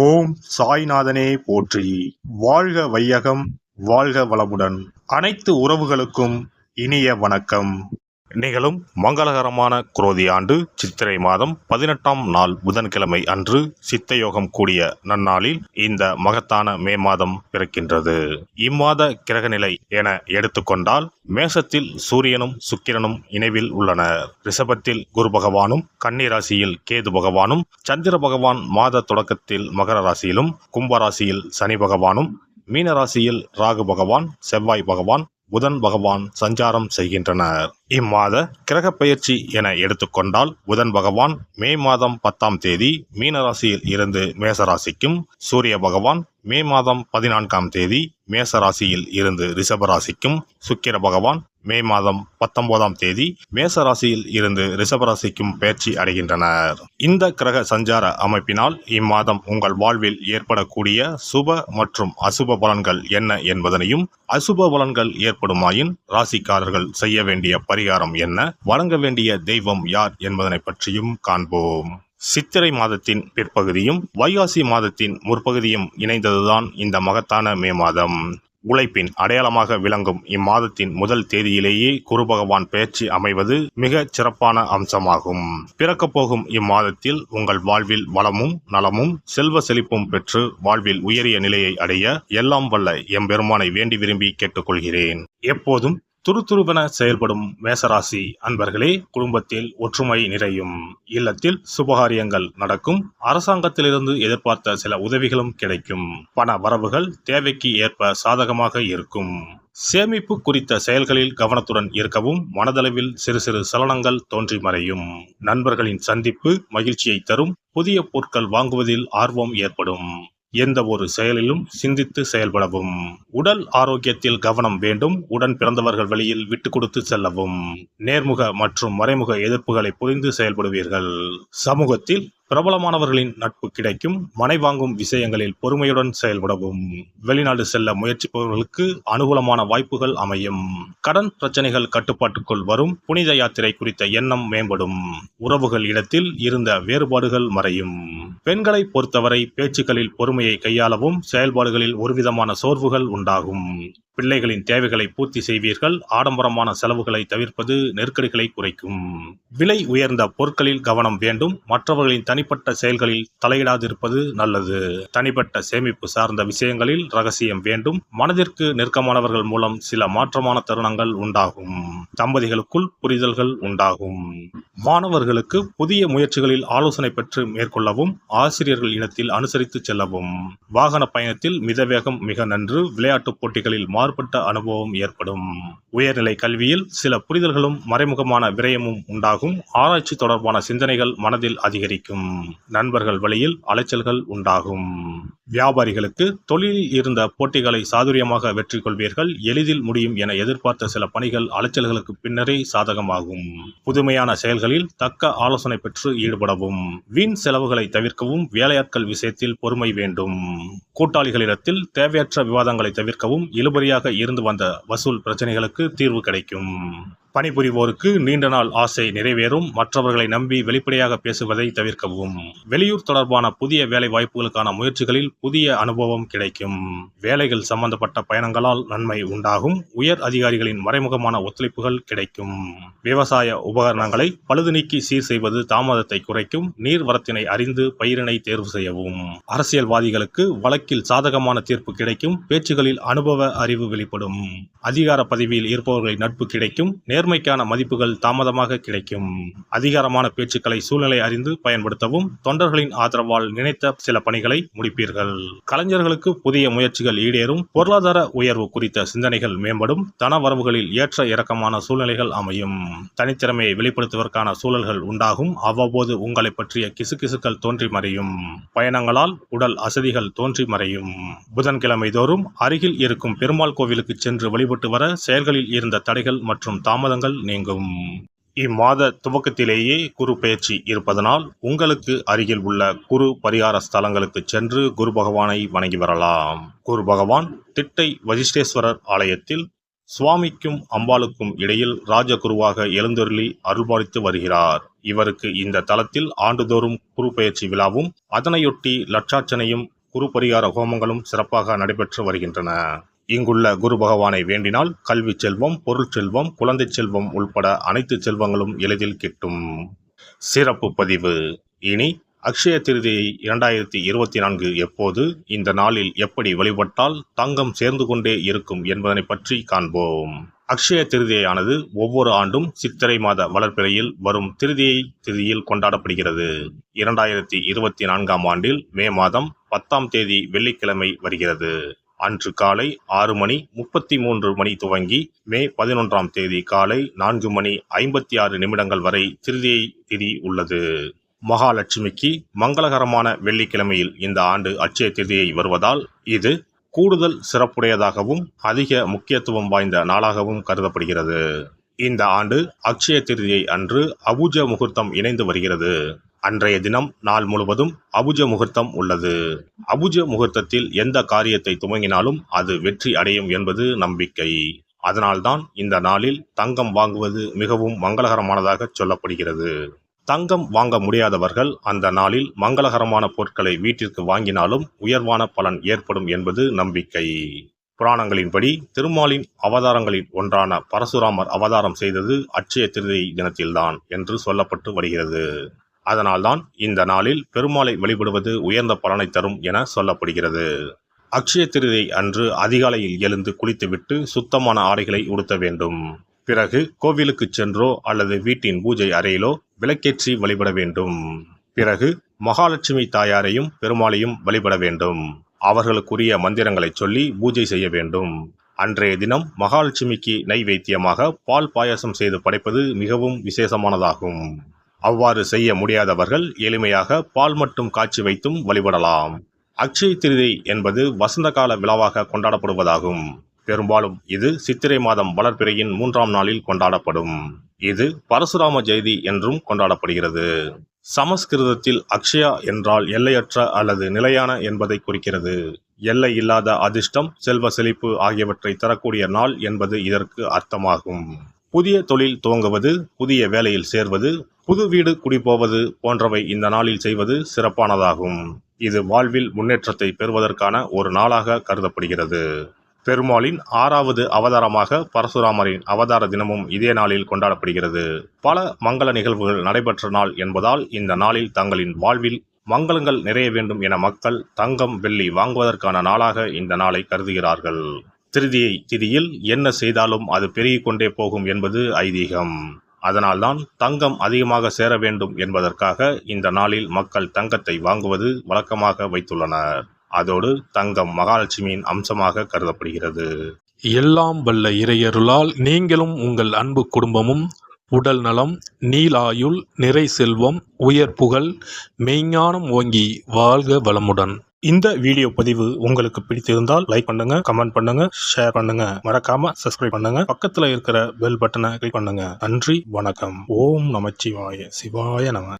ஓம் சாய்நாதனே போற்றி. வாழ்க வையகம், வாழ்க வளமுடன். அனைத்து உறவுகளுக்கும் இனிய வணக்கம். நிகழும் மங்களகரமான குரோதி ஆண்டு சித்திரை மாதம் 18ஆம் நாள் புதன்கிழமை அன்று சித்தயோகம் கூடிய நன்னாளில் இந்த மகத்தான மே மாதம் பிறக்கின்றது. இம்மாத கிரகநிலை என எடுத்துக்கொண்டால் மேசத்தில் சூரியனும் சுக்கிரனும் இணைவில் உள்ளனர். ரிஷபத்தில் குரு பகவானும், கன்னி ராசியில் கேது பகவானும், சந்திர பகவான் மாத தொடக்கத்தில் மகர ராசியிலும், கும்பராசியில் சனி பகவானும், மீன ராசியில் ராகு பகவான், செவ்வாய் பகவான், புதன் பகவான் சஞ்சாரம் செய்கின்றனர். இம்மாத கிரக பயிற்சி என எடுத்துக்கொண்டால் புதன் பகவான் மே மாதம் 10ஆம் தேதி மீன ராசியில் இருந்து மேச ராசிக்கும், சூரிய பகவான் மே மாதம் 14ஆம் தேதி மேச ராசியில் இருந்து ரிஷப ராசிக்கும், சுக்கிர பகவான் மே மாதம் 19ஆம் தேதி மேச ராசியில் இருந்து ரிஷப ராசிக்கும் பயிற்சி அடைகின்றனர். இந்த கிரக சஞ்சார அமைப்பினால் இம்மாதம் உங்கள் வாழ்வில் ஏற்படக்கூடிய சுப மற்றும் அசுப பலன்கள் என்ன என்பதனையும், அசுப பலன்கள் ஏற்படுமாயின் ராசிக்காரர்கள் செய்ய வேண்டிய பரிகாரம் என்ன, வணங்க வேண்டிய தெய்வம் யார் என்பதனை பற்றியும் காண்போம். சித்திரை மாதத்தின் பிற்பகுதியும் வைகாசி மாதத்தின் முற்பகுதியும் இணைந்ததுதான் இந்த மகத்தான மே மாதம். உழைப்பின் அடையாளமாக விளங்கும் இம்மாதத்தின் முதல் தேதியிலேயே குரு பகவான் பெயர்ச்சி அமைவது மிக சிறப்பான அம்சமாகும். பிறக்கப் போகும் இம்மாதத்தில் உங்கள் வாழ்வில் வளமும் நலமும் செல்வ செழிப்பும் பெற்று வாழ்வில் உயரிய நிலையை அடைய எல்லாம் வல்ல எம்பெருமானை வேண்டி விரும்பி கேட்டுக்கொள்கிறேன். எப்போதும் துருதுருவென செயல்படும் மேசராசி அன்பர்களே, குடும்பத்தில் ஒற்றுமை நிறையும், இல்லத்தில் சுபகாரியங்கள் நடக்கும், அரசாங்கத்திலிருந்து எதிர்பார்த்த சில உதவிகளும் கிடைக்கும், பண வரவுகள் தேவைக்கு ஏற்ப சாதகமாக இருக்கும். சேமிப்பு குறித்த செயல்களில் கவனத்துடன் இருக்கவும், மனதளவில் சிறு சிறு சலனங்கள் தோன்றி மறையும். நண்பர்களின் சந்திப்பு மகிழ்ச்சியை தரும், புதிய பொருட்கள் வாங்குவதில் ஆர்வம் ஏற்படும். எந்த ஒரு செயலிலும் சிந்தித்து செயல்படவும். உடல் ஆரோக்கியத்தில் கவனம் வேண்டும். உடன் பிறந்தவர்கள் வழியில் விட்டு கொடுத்து செல்லவும். நேர்முக மற்றும் மறைமுக எதிர்ப்புகளை புரிந்து செயல்படுவீர்கள். சமூகத்தில் பிரபலமானவர்களின் நட்பு கிடைக்கும். மனை வாங்கும் விஷயங்களில் பொறுமையுடன் செயல்படவும். வெளிநாடு செல்ல முயற்சிப்பவர்களுக்கு அனுகூலமான வாய்ப்புகள் அமையும். கடன் பிரச்சனைகள் கட்டுப்பாட்டுக்குள் வரும். புனித யாத்திரை குறித்த எண்ணம் மேம்படும். உறவுகள் இடத்தில் இருந்த வேறுபாடுகள் மறையும். பெண்களை பொறுத்தவரை பேச்சுக்களில் பொறுமையை கையாளவும், செயல்பாடுகளில் ஒருவிதமான சோர்வுகள் உண்டாகும். பிள்ளைகளின் தேவைகளை பூர்த்தி செய்வீர்கள். ஆடம்பரமான செலவுகளை தவிர்ப்பது நெருக்கடிகளை குறைக்கும். விலை உயர்ந்த பொருட்களில் கவனம் வேண்டும். மற்றவர்களின் தனிப்பட்ட செயல்களில் தலையிடாதிருப்பது நல்லது. தனிப்பட்ட சேமிப்பு சார்ந்த விஷயங்களில் ரகசியம் வேண்டும். மனதிற்கு நெருக்கமானவர்கள் மூலம் சில மாற்றமான தருணங்கள் உண்டாகும். தம்பதிகளுக்குள் புரிதல்கள் உண்டாகும். மாணவர்களுக்கு புதிய முயற்சிகளில் ஆலோசனை பெற்று மேற்கொள்ளவும், ஆசிரியர்கள் இடத்தில் அனுசரித்து செல்லவும். வாகன பயணத்தில் மிதவேகம் மிக நன்று. விளையாட்டுப் போட்டிகளில் மாறுபட்ட அனுபவம் ஏற்படும். உயர்நிலை கல்வியில் சில புரிதல்களும் மறைமுகமான விரயமும் உண்டாகும். ஆராய்ச்சி தொடர்பான சிந்தனைகள் மனதில் அதிகரிக்கும். நண்பர்கள் வழியில் அலைச்சல்கள் உண்டாகும். வியாபாரிகளுக்கு தொழிலில் இருந்த போட்டிகளை சாதுரியமாக வெற்றி கொள்வீர்கள். எளிதில் முடியும் என எதிர்பார்த்த சில பணிகள் அலைச்சல்களுக்கு பின்னரே சாதகமாகும். புதுமையான செயல்களில் தக்க ஆலோசனை பெற்று ஈடுபடவும். வீண் செலவுகளை தவிர்க்கவும். வேலையாட்கள் விஷயத்தில் பொறுமை வேண்டும். கூட்டாளிகளிடத்தில் தேவையற்ற விவாதங்களை தவிர்க்கவும். இழுபறியாக இருந்து வந்த வசூல் பிரச்சனைகளுக்கு தீர்வு கிடைக்கும். பணிபுரிவோருக்கு நீண்ட நாள் ஆசை நிறைவேறும். மற்றவர்களை நம்பி வெளிப்படையாக பேசுவதை தவிர்க்கவும். வெளியூர் தொடர்பான புதிய வேலை வாய்ப்புகளுக்கான முயற்சிகளில் புதிய அனுபவம் கிடைக்கும். வேலைகள் சம்பந்தப்பட்ட பயணங்களால் நன்மை உண்டாகும். உயர் அதிகாரிகளின் மறைமுகமான ஒத்துழைப்புகள் கிடைக்கும். விவசாய உபகரணங்களை பழுது நீக்கி சீர் செய்வது தாமதத்தை குறைக்கும். நீர் வரத்தினை அறிந்து பயிரினை தேர்வு செய்யவும். அரசியல்வாதிகளுக்கு வழக்கில் சாதகமான தீர்ப்பு கிடைக்கும். பேச்சுகளில் அனுபவ அறிவு வெளிப்படும். அதிகார பதவியில் இருப்பவர்களின் நட்பு கிடைக்கும். நேர்மைக்கான மதிப்புகள் தாமதமாக கிடைக்கும். அதிகாரமான பேச்சுக்களை சூழ்நிலை அறிந்து பயன்படுத்தவும். தொண்டர்களின் ஆதரவால் நினைத்த சில பணிகளை முடிப்பீர்கள். கலைஞர்களுக்கு புதிய முயற்சிகள் ஈடேறும். பொருளாதார உயர்வு குறித்த சிந்தனைகள் மேம்படும். தன வரவுகளில் ஏற்ற இறக்கமான சூழ்நிலைகள் அமையும். தனித்திறமையை வெளிப்படுத்துவதற்கான சூழல்கள் உண்டாகும். அவ்வப்போது உங்களை பற்றிய கிசுகிசுக்கள் தோன்றி மறையும். பயணங்களால் உடல் அசதிகள் தோன்றி மறையும். புதன்கிழமை தோறும் அருகில் இருக்கும் பெருமாள் கோவிலுக்கு சென்று வழிபட்டு வர செயல்களில் இருந்த தடைகள் மற்றும் தாமதங்கள் நீங்கும். இம்மாத துவக்கத்திலேயே குரு பெயர்ச்சி இருப்பதனால் உங்களுக்கு அருகில் உள்ள குரு பரிகார ஸ்தலங்களுக்கு சென்று குரு பகவானை வணங்கி வரலாம். குரு பகவான் திட்டை வசிஷ்டேஸ்வரர் ஆலயத்தில் சுவாமிக்கும் அம்பாளுக்கும் இடையில் ராஜகுருவாக எழுந்தருளி அருள்பாலித்து வருகிறார். இவருக்கு இந்த தலத்தில் ஆண்டுதோறும் குரு பெயர்ச்சி விழாவும் அதனையொட்டி லட்சார்ச்சனையும் குரு பரிகார ஹோமங்களும் சிறப்பாக நடைபெற்று வருகின்றன. இங்குள்ள குரு பகவானை வேண்டினால் கல்வி செல்வம், பொருள் செல்வம், குழந்தை செல்வம் உள்பட அனைத்து செல்வங்களும் எளிதில் கிட்டும். சிறப்பு பதிவு. இனி அக்ஷய திருதியை 2024 எப்போது, இந்த நாளில் எப்படி வழிபட்டால் தங்கம் சேர்ந்து கொண்டே இருக்கும் என்பதனை பற்றி காண்போம். அக்ஷய திருதியானது ஒவ்வொரு ஆண்டும் சித்திரை மாத வளர்பிறையில் வரும் திருதியை திதியில் கொண்டாடப்படுகிறது. 2024 ஆண்டில் மே மாதம் 10ஆம் தேதி வெள்ளிக்கிழமை வருகிறது. அன்று காலை 6:33 துவங்கி மே 11ஆம் தேதி காலை 4:56 வரை திருதியை திதி உள்ளது. மகாலட்சுமிக்கு மங்களகரமான வெள்ளிக்கிழமையில் இந்த ஆண்டு அட்சய திருதியை வருவதால் இது கூடுதல் சிறப்புடையதாகவும் அதிக முக்கியத்துவம் வாய்ந்த நாளாகவும் கருதப்படுகிறது. இந்த ஆண்டு அட்சய திருதியை அன்று அபுஜ முகூர்த்தம் இணைந்து வருகிறது. அன்றைய தினம் நாள் முழுவதும் அபுஜ முகூர்த்தம் உள்ளது. அபுஜ முகூர்த்தத்தில் எந்த காரியத்தை துவங்கினாலும் அது வெற்றி அடையும் என்பது நம்பிக்கை. அதனால்தான் இந்த நாளில் தங்கம் வாங்குவது மிகவும் மங்களகரமானதாக சொல்லப்படுகிறது. தங்கம் வாங்க முடியாதவர்கள் அந்த நாளில் மங்களகரமான பொருட்களை வீட்டிற்கு வாங்கினாலும் உயர்வான பலன் ஏற்படும் என்பது நம்பிக்கை. புராணங்களின்படி திருமாலின் அவதாரங்களில் ஒன்றான பரசுராமர் அவதாரம் செய்தது அட்சய திருதியை தினத்தில்தான் என்று சொல்லப்பட்டு வருகிறது. அதனால்தான் இந்த நாளில் பெருமாளை வழிபடுவது உயர்ந்த பலனை தரும் என சொல்லப்படுகிறது. அட்சய திருதியை அன்று அதிகாலையில் எழுந்து குளித்துவிட்டு சுத்தமான ஆடைகளை உடுத்த வேண்டும். பிறகு கோவிலுக்கு சென்றோ அல்லது வீட்டின் பூஜை அறையிலோ விளக்கேற்றி வழிபட வேண்டும். பிறகு மகாலட்சுமி தாயாரையும் பெருமாளையும் வழிபட வேண்டும். அவர்களுக்குரிய மந்திரங்களை சொல்லி பூஜை செய்ய வேண்டும். அன்றைய தினம் மகாலட்சுமிக்கு நைவேத்தியமாக பால் பாயாசம் செய்து படைப்பது மிகவும் விசேஷமானதாகும். அவ்வாறு செய்ய முடியாதவர்கள் எளிமையாக பால் மட்டும் காய்ச்சி வைத்தும் வழிபடலாம். அக்ஷய திருதியை என்பது வசந்த கால விழாவாக கொண்டாடப்படுவதாகும். பெரும்பாலும் இது சித்திரை மாதம் வளர்பிறையின் 3ஆம் நாளில் கொண்டாடப்படும். இது பரசுராம ஜெயதி என்றும் கொண்டாடப்படுகிறது. சமஸ்கிருதத்தில் அக்ஷயா என்றால் எல்லையற்ற அல்லது நிலையான என்பதை குறிக்கிறது. எல்லை இல்லாத அதிர்ஷ்டம், செல்வ செழிப்பு ஆகியவற்றை தரக்கூடிய நாள் என்பது இதற்கு அர்த்தமாகும். புதிய தொழில் துவங்குவது, புதிய வேலையில் சேர்வது, புது வீடு குடிபோவது போன்றவை இந்த நாளில் செய்வது சிறப்பானதாகும். இது வாழ்வில் முன்னேற்றத்தை பெறுவதற்கான ஒரு நாளாக கருதப்படுகிறது. பெருமாளின் 6வது அவதாரமாக பரசுராமரின் அவதார தினமும் இதே நாளில் கொண்டாடப்படுகிறது. பல மங்கள நிகழ்வுகள் நடைபெற்ற நாள் என்பதால் இந்த நாளில் தங்களின் வாழ்வில் மங்களங்கள் நிறைய வேண்டும் என மக்கள் தங்கம், வெள்ளி வாங்குவதற்கான நாளாக இந்த நாளை கருதுகிறார்கள். திருதியை திதியில் என்ன செய்தாலும் அது பெருகிக் கொண்டே போகும் என்பது ஐதீகம். அதனால்தான் தங்கம் அதிகமாக சேர வேண்டும் என்பதற்காக இந்த நாளில் மக்கள் தங்கத்தை வாங்குவது வழக்கமாக வைத்துள்ளனர். அதோடு தங்கம் மகாலட்சுமியின் அம்சமாக கருதப்படுகிறது. எல்லாம் வல்ல இறையருளால் நீங்களும் உங்கள் அன்பு குடும்பமும் உடல் நலம், நீலாயுள், நிறை செல்வம், உயர் புகழ், மெய்ஞானம் ஓங்கி வாழ்க வளமுடன். இந்த வீடியோ பதிவு உங்களுக்கு பிடித்திருந்தால் லைக் பண்ணுங்க, கமெண்ட் பண்ணுங்க, ஷேர் பண்ணுங்க, மறக்காம சப்ஸ்கிரைப் பண்ணுங்க, பக்கத்துல இருக்கிற பெல் பட்டனை கிளிக் பண்ணுங்க. நன்றி, வணக்கம். ஓம் நமச்சிவாய. சிவாய நம.